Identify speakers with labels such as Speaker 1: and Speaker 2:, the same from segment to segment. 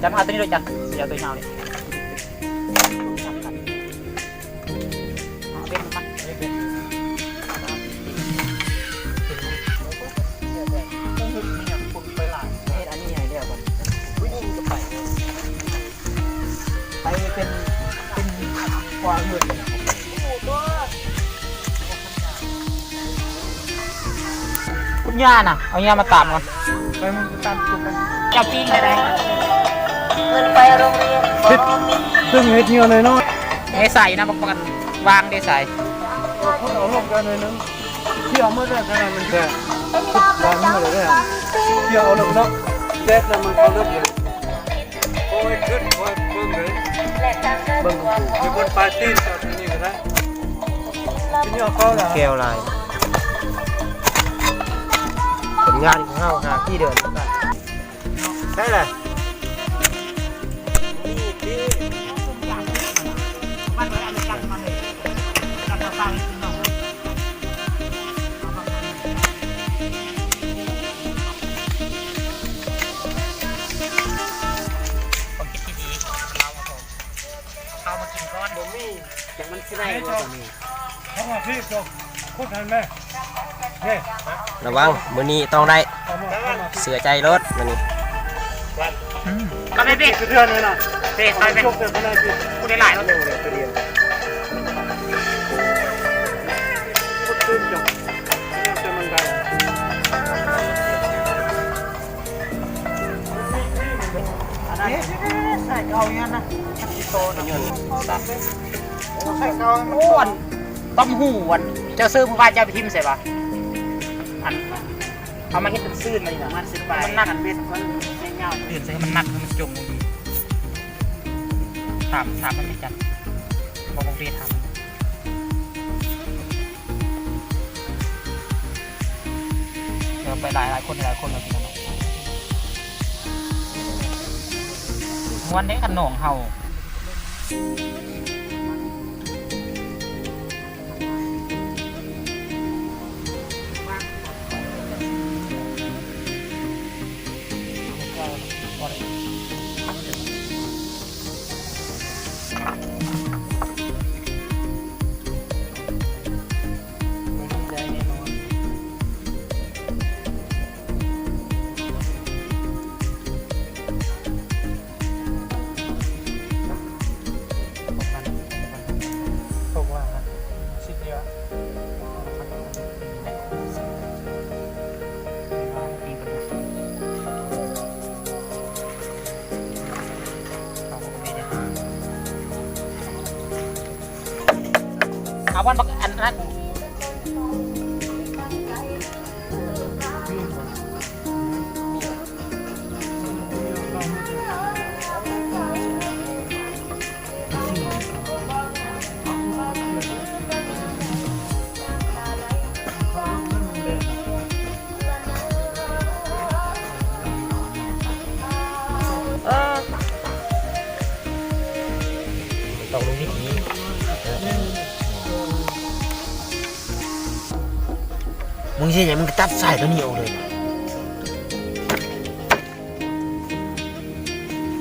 Speaker 1: จับมาตัวนี้ด้วยจันเดี๋ยวตัวเงาเลยเป็นมันเป็นไปหลายอันนี้ไงเดี๋ยวก่อนวิ่งจะไปเป็นกวางหมื่นคุณย่าน่ะเอาย่ามาตามก่อนไปมันตามจุดกันเจ้าปิ้งอะไรเงินไปโรงเรียนซึ่งเฮ็ดเงี้ยเลยเนาะให้ใส่นะประกันวางได้ใส่คุณเอาลงกันเลยนึงที่เอาเมื่อไรกันมันแค่วางเมื่อไรได้ที่เอาลงเนาะแจ๊ดแล้วมันเขาเลิกเลยโอ้ยขึ้นโอ้ยเบิ่งเลยเบิ่งอยู่บนปาร์ตี้ตอนนี้ก็ได้ที่นี่เอาเข้าแล้วแก้วลายผลงานของเราหาที่เดินใช่เลยนี่ที่มันอะไรกันมาเลยกันมาฟังน้องผมคิดที่ดีเราครับผมเอามากินก้อนบ่มีอย่างมันสิได้บ่ตัวนี้เข้ามาพี่จบพูดทันไหม
Speaker 2: ระวังมือนี้ต้องได้เสือใจรถมือนี้
Speaker 1: ก็ไม่เบรกเทือนเลยนะเบรกไปไหมกูได้หลายแล้วใส่เกาอย่างนั้นนะโตนะใส่เกาอ้วนต้มหูวันเจ้าซื้อผู้บ้านเจ้าไปทิมใส่ปะอันเอามาเห็ดเป็นซื่นเลยนะมันซื้อไปมันนักอันเบ็ดมันเงาตื่นใส่มันนักมันจมลงถามมันไม่จัดบอกเบ็ดทำเดี๋ยวไปหลายคนเลยพี่น้องวันนี้กันหน่องเห่าเอาวันบักอันนั้นต้องรู้วิธีมึงใช่ยังมึงตัดสายตัวนี้ออกเลย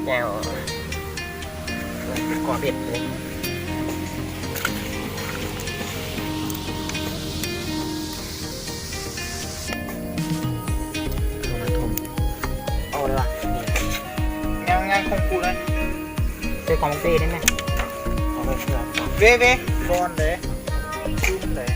Speaker 1: แนวเป็นกอเบ็ดเลยเอาเลยว่ะแนวง่ายคงกูเลยเจอของเต้ได้ไหมเว้บอลเลยจุ่มเลย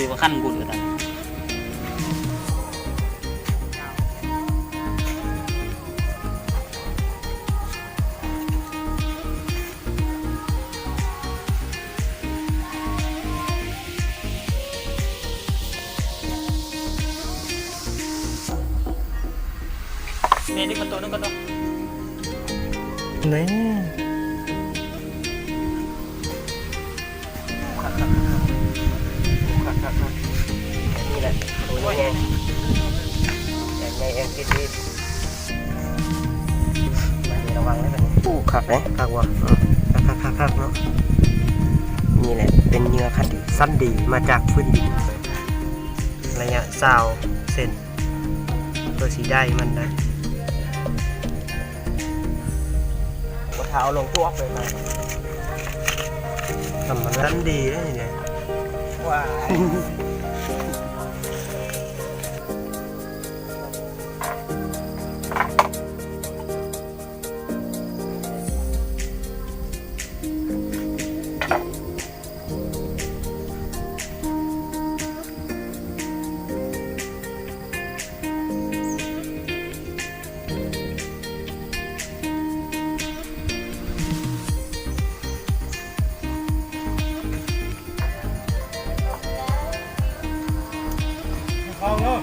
Speaker 1: คุยว่าขั้นกูเหลือแต่เนี่ยนี่กันตัวนึงกันตัว
Speaker 3: นี่
Speaker 2: นี่แหละตัวนี้เองแต่ในเอ็มกินดีมันมีระวังได้ไหมอู้ขักไหมขักวะขักเนาะนี่แหละเป็นเนื้อคัดดีสั้นดีมาจากพื้นดินระยะ20 เซนตัวสีได้มันได้กระเท้าลงตัวเลยนะทำมันสั้นดีได้เนี่ยว้า
Speaker 3: เอาเนาะ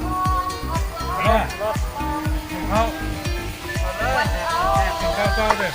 Speaker 3: เอากินข้าวเจ้าเด้อ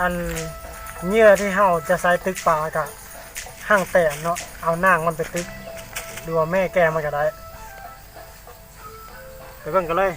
Speaker 3: อันเหยื่อที่เฮาจะใช้ตึกปลากะห้างแต้มเนาะเอานางมันไปตึกดูว่าแม่แกมันก็ได้ไปเบิ่งกันเลย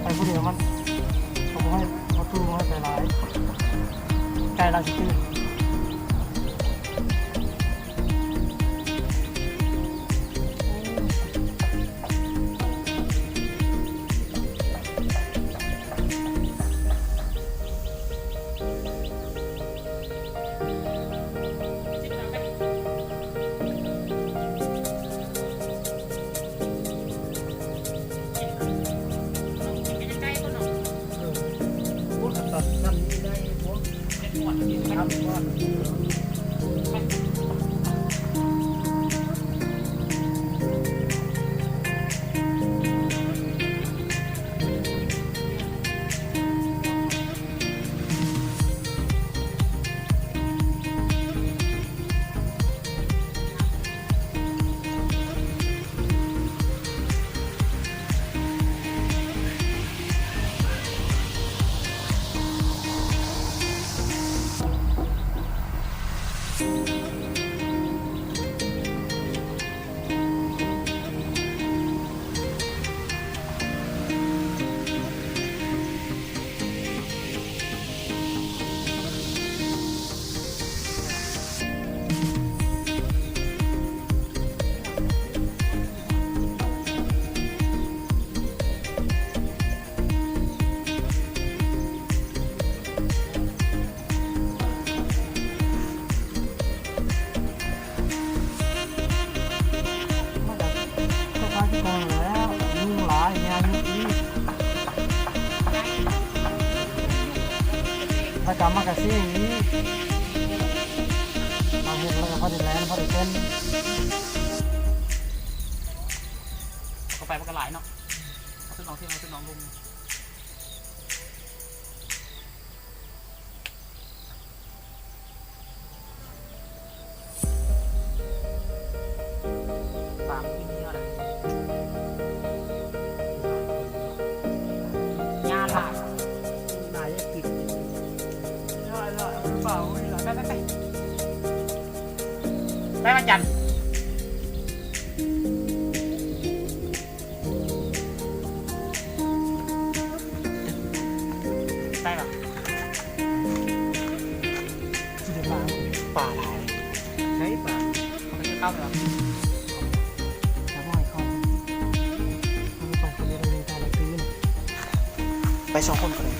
Speaker 3: ไปผู้เดียวมันผมให้มาตู้มาให้ไปร้ายไกลเราจะตื้น ามมากระซี่อย่างนี้เราเห็นแล้วก็พอดีแล้วพอดีเต้น
Speaker 1: เข้าไปมันก็หลายเนาะเอาขึ้นน้องลุงปากกินเยอะเลยงานหลาย
Speaker 3: นายกิน
Speaker 1: ไปวันจันทร์ได้ปะ
Speaker 3: ที่เดือดร้อนป่าหลาย
Speaker 2: ใช่ป่ะ
Speaker 1: เขาไม่ได้เข้าเลยหรอ
Speaker 3: แล้วก็ให้เขาไม่ต้องไปเรียนรู้การตื่น
Speaker 2: ไป2 คนก็ได้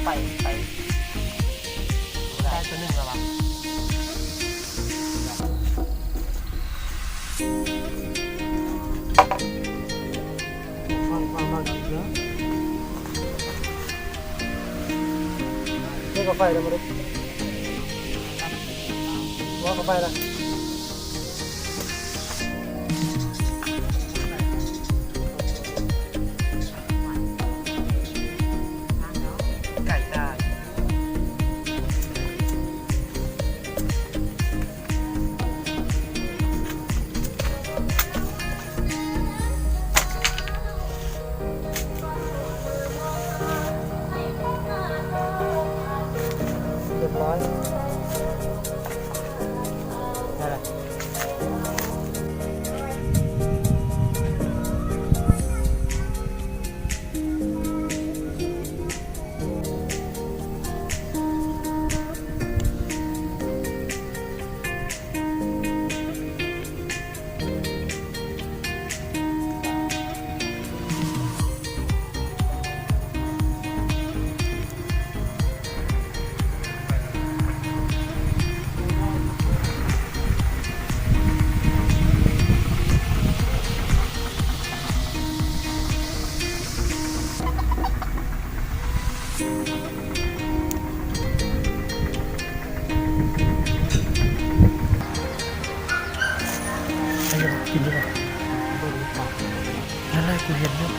Speaker 1: ไปได้ตัวหนึ่งแล้ววะ
Speaker 3: ฟังความมากเยอะนี่ก็ไฟแล้วมาดูว่าก็ไฟแล้ว
Speaker 2: ไก่ได้
Speaker 3: เรียบร้อย
Speaker 2: นั่นแหละ
Speaker 3: กินดีกว่านั่นแหละกูเห็นแล้ว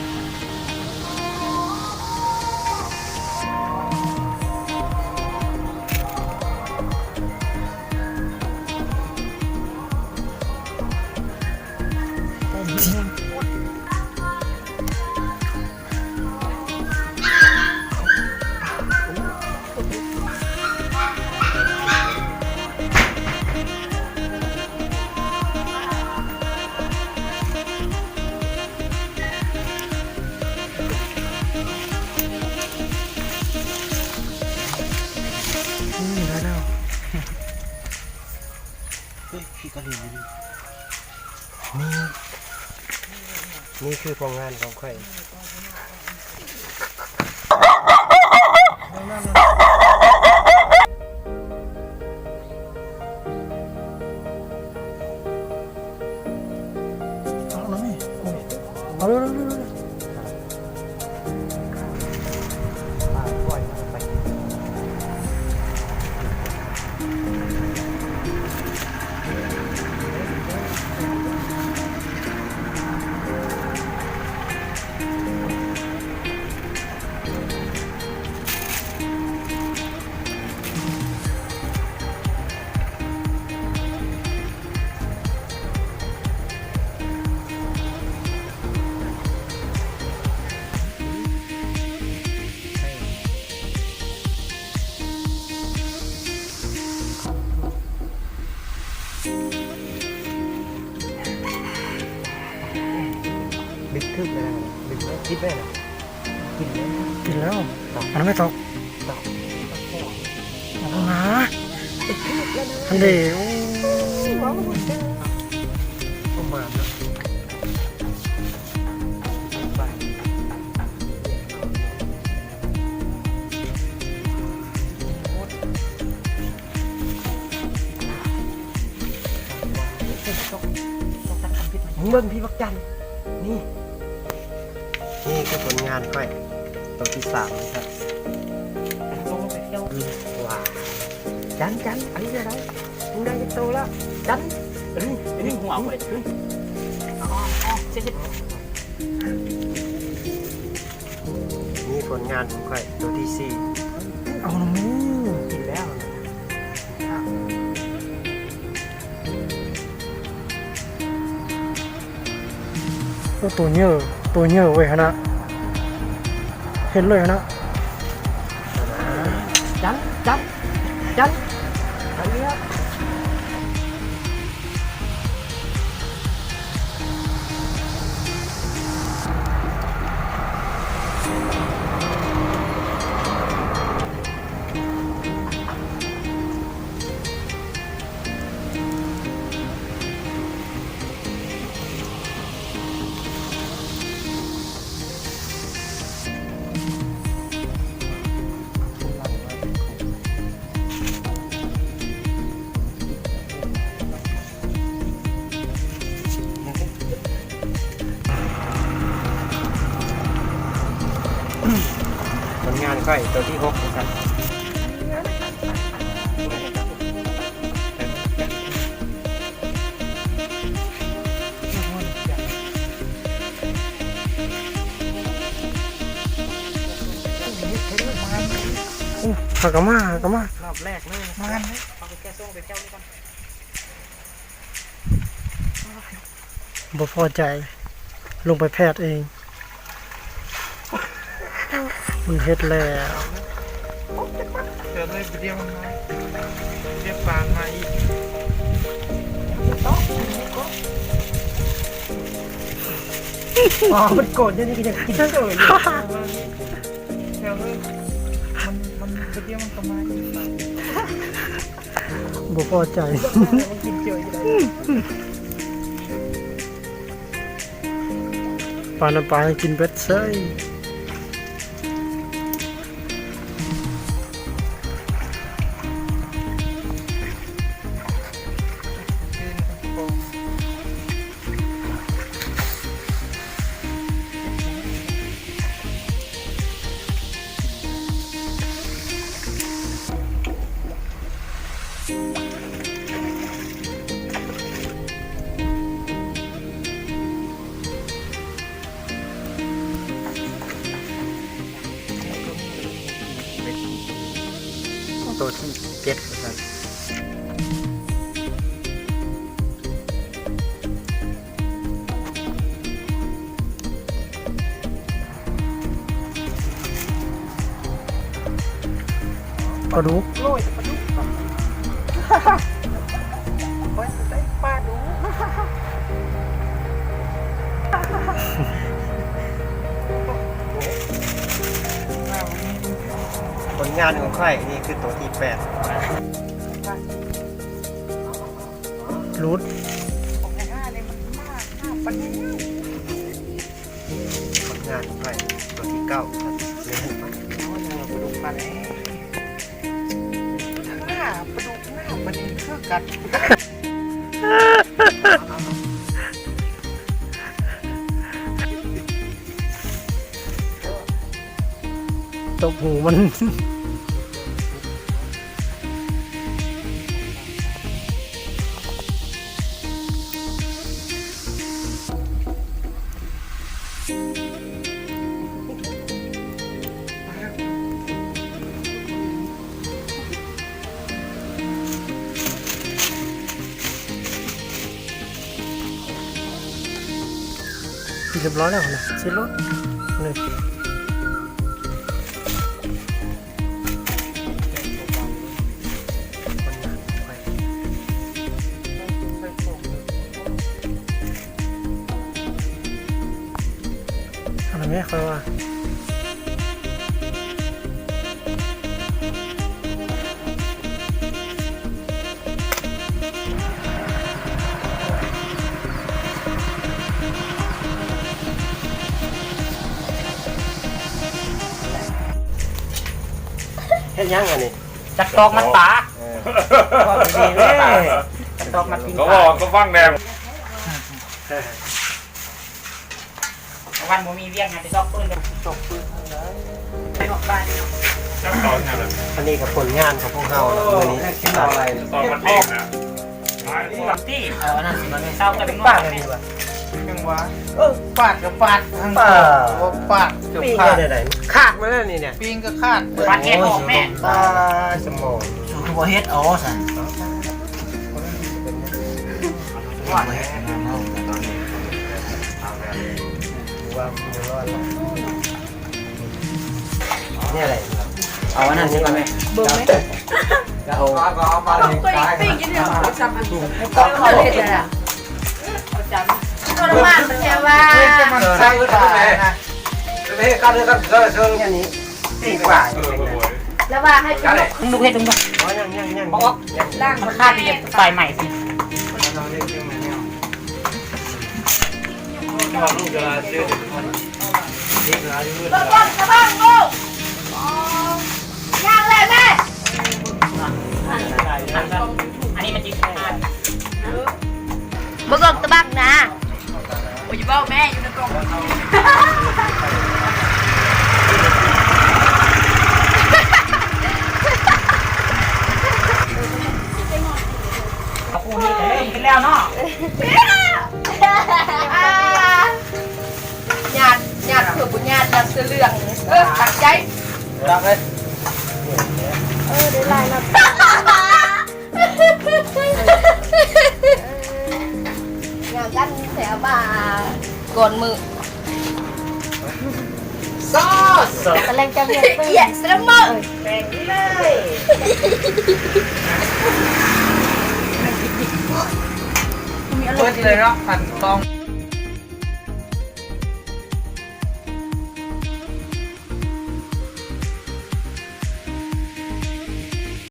Speaker 3: นี่แล้ว
Speaker 2: พี่ก็ดีนี่คือผลงานของข่อย
Speaker 3: เอาแล้วนี่เอาเร็ว
Speaker 2: ปล่อยไป ดึกทึบเลยนะดึกไม่คิดได้นะกินเลย
Speaker 3: กินแล้วมันไม่ตก
Speaker 2: ตอก
Speaker 3: เอานะทันเดียว
Speaker 2: ประมาณนะไปเบิ่งพี่บักจันนี่คือผลงานค่อย ตัวที่3นะครับ
Speaker 1: ลงไปเที่ยว
Speaker 2: ว้าวจันอันนี้อะไรมึงได้จะโตแล้วจัน
Speaker 1: ดึงหัวกูเลยอ๋อเช็ด
Speaker 2: นี่ผลงานของข่อยตัวที่
Speaker 3: เอาละมู
Speaker 2: 4กินแล้วนะ
Speaker 3: ตัวเยอะเว้ยฮะนะเห็นเลยฮะนะ
Speaker 2: จันอันนี้ครับผลงานข่อยตัวที่6นะครับ
Speaker 3: หักกะมาร
Speaker 1: อบแรกเลยมาเลยเอาไปแก้ส่งไปเจ้านี่ก่อน
Speaker 3: บ่พอใจลงไปแพทย์เองมันเฮ็ดแล้ว
Speaker 1: เดี๋ยวเลยไปเรียกมันมาเรียกปางมาอีก
Speaker 3: อ๋อมันโกรธยังนี่ก็จะกินเลย
Speaker 1: เดี๋ยวเลยมันไปเรียกมันก็มาอีก
Speaker 3: บ่พอใจ
Speaker 1: มันกินเจียวอยู่เลย
Speaker 3: ปลาน้ำปลาให้กินเบ็ดเซ้ย
Speaker 2: ตัวที่7นะครับ
Speaker 3: ปลาดุก
Speaker 1: โรยปลาดุกเฮ้ยได้ปลาดุก
Speaker 2: ผลงานของข่อยนี่คือตัวที่8
Speaker 3: รูด
Speaker 1: ของไอ้ห้าเนี่ยมันมากมากปลาดุก
Speaker 2: ผลงานของข่อยตัวที่9ครับนี่ครับ
Speaker 1: เอาเนี่ยปลาดุกมาแล้วหน้าปลาดุกหน้าปลาดุกคือกัด
Speaker 3: ตบหูมัน เรียบร้อยแล้วนะชิดรถเลย
Speaker 2: ผลงานของข่อย
Speaker 3: อะไรไหมคอยว่า
Speaker 2: เฮ็ดยังอันนี้
Speaker 1: จักตอกมันป่า
Speaker 2: ก็ดีเว้ย
Speaker 1: จักตอกมันกิน
Speaker 4: ก็บ
Speaker 1: ป่า
Speaker 4: อกก็ฟังแนม
Speaker 2: ผ
Speaker 1: วันบ่มีเวียงงานไปซอกปืนตกปืนไปออกบ้าน
Speaker 4: จับตอนเนี่ยแบบ
Speaker 2: อันนี้กับผลงานของพวกเราวันนี้คิดอะไร
Speaker 4: ตอนมันเองนะ
Speaker 1: ที่อันนั้นสิมันเศร้ากันเป็น
Speaker 3: ปา
Speaker 1: ปาก ก
Speaker 3: เล
Speaker 1: เลย ย
Speaker 3: ดีกว่า
Speaker 5: ยังวะฟาดกับฟาดทั้ง
Speaker 2: ป่า
Speaker 5: ฟาดกับ
Speaker 2: ปี
Speaker 5: ฟาด
Speaker 2: ไหนขาดมาแล้วนี่เนี่ย
Speaker 5: ปิงก็คาด
Speaker 1: ปากแห้งออกแม่
Speaker 2: ตาสมอง
Speaker 5: คือบ่เฮ็ดอ๋อสัน
Speaker 2: ว่ามือรอดนี่อะไร
Speaker 5: เอาอันนั้นสิมาแม่
Speaker 6: เบิ่งไหม
Speaker 5: เอาปลา
Speaker 6: ตัวเองปิ้งกินเดียวจำอันก็เขาเห็นเลยอ่ะจำตัวมันมันแค่ว่า
Speaker 5: มันใส่ปลานะ
Speaker 2: อันนี้ปีกว่า
Speaker 6: แล้วว่าให้กิน
Speaker 1: มึงดูเฮ็ดมึงดู
Speaker 2: อ๋อยัง
Speaker 1: เพราะว่า
Speaker 6: ล่าง
Speaker 1: มันคาดที่จะไฟใหม่สิ
Speaker 6: บ้านบ้านบ้านกูย่างเลยแม่
Speaker 1: อันนี้มันจิต
Speaker 6: มึงออกตะบักนะโอ้ยบ้าแม่อยู่ในกล่อง
Speaker 1: เอาคู่นี้จะเล่นกันแล้วเนาะ
Speaker 6: ญาติเผื่อบุญญาติญาติเสื้อเหลืองตัดใจ
Speaker 5: รักเลย
Speaker 6: ได้ลายแล้วงานกันแถวบ่าก่อนมือ
Speaker 1: ซอส
Speaker 6: ตะแรงจะเรียนเอียสระมือ
Speaker 1: แบ่งนี่เลยเปิดเลยเนาะพันกอง